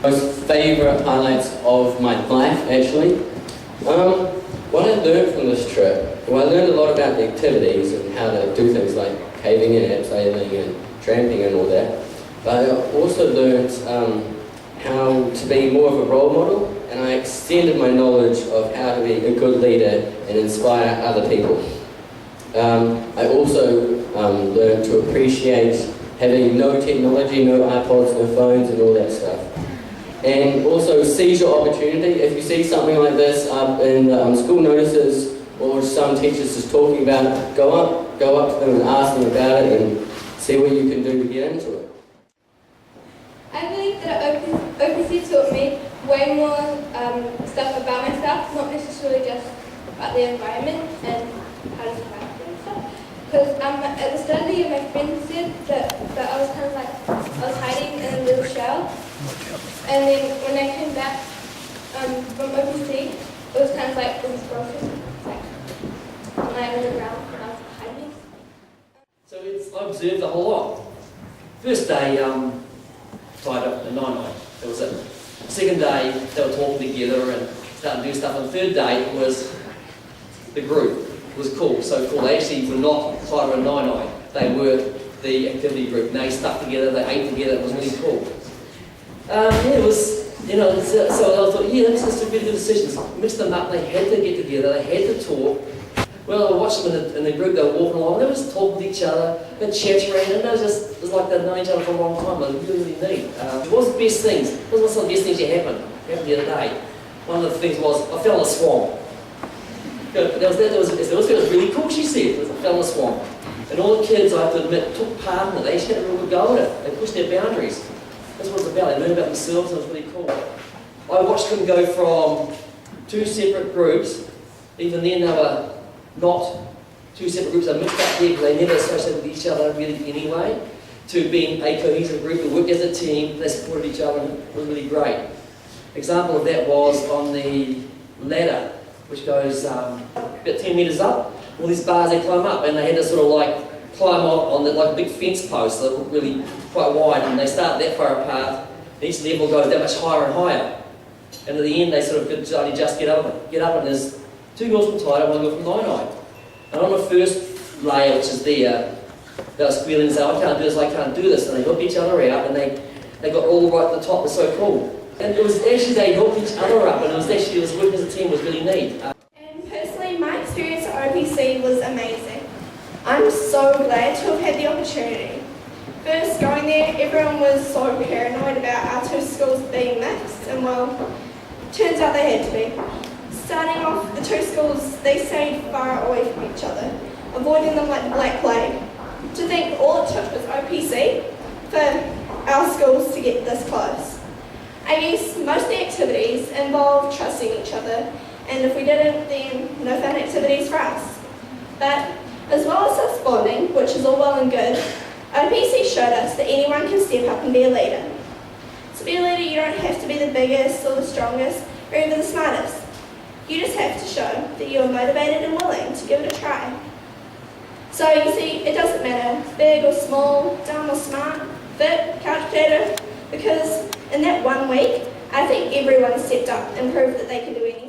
Most favourite highlights of my life, actually. What I learned from this trip, well, I learned a lot about the activities and how to do things like caving and abseiling and tramping and all that. But I also learned how to be more of a role model, and I extended my knowledge of how to be a good leader and inspire other people. I also learned to appreciate having no technology, no iPods, no phones and all that stuff. And also seize your opportunity. If you see something like this up in the school notices or some teachers just talking about it, go up to them and ask them about it and see what you can do to get into it. I believe that OPC taught me way more stuff about myself, not necessarily just about the environment and how to survive and stuff. Because at the start of the year, my friend said that I was kind of like, I was hiding in a little shell. And then when I came back from OPC, it was kind of like, it was broken. Like, when I was around, when I was hiding. So I observed a whole lot. First day, Taita and Naenae, that was it. Second day, they were talking together and starting to do stuff. And the third day was the group. It was cool, so cool. They actually were not Taita and Naenae. They were the activity group. And they stuck together, they ate together, it was really cool. It was, so I thought, yeah, this is some really good decisions. Mixed them up, they had to get together, they had to talk. Well, I watched them in the group, they were walking along, they were just talking to each other, they chattering, and it was like they'd known each other for a long time. It was really, really neat. What was the best things? What was some of the best things that happened the other day? One of the things was, I fell in a swamp. It was really cool, she said. I fell in a swamp. And all the kids, I have to admit, took part in it. They actually had a real good go at it. They pushed their boundaries. That's what it was about. They learned about themselves, and it was really cool. I watched them go from two separate groups. Even then, they were not two separate groups. They mixed up there because they never associated with each other really anyway, to being a cohesive group who worked as a team. They supported each other, and it was really great. Example of that was on the ladder, which goes about 10 metres up. All these bars they climb up, and they had to sort of like climb on the, like a big fence post that were really quite wide, and they start that far apart. Each level goes that much higher and higher. And at the end, they sort of could only just get up, and there's two girls from Taita, one girl from Naenae. And on the first layer, which is there, they were squealing and saying, I can't do this, I can't do this. And they helped each other out, and they got all right at the top. It was so cool. And it was actually, they helped each other up, and it was working as a team was really neat. And personally, my experience at OPC was amazing. I'm so glad to have had the opportunity. First, going there, everyone was so paranoid about our two schools being mixed, and well, turns out they had to be. Starting off, the two schools, they stayed far away from each other, avoiding them like the Black Plague. To think all it took was OPC for our schools to get this close. I guess most of the activities involved trusting each other, and if we didn't, then no fun activities for us. But as well as us bonding, which is all well and good, OPC showed us that anyone can step up and be a leader. To be a leader, you don't have to be the biggest or the strongest or even the smartest. You just have to show that you are motivated and willing to give it a try. So you see, it doesn't matter, big or small, dumb or smart, fit, couch potato, because in that 1 week, I think everyone stepped up and proved that they can do anything.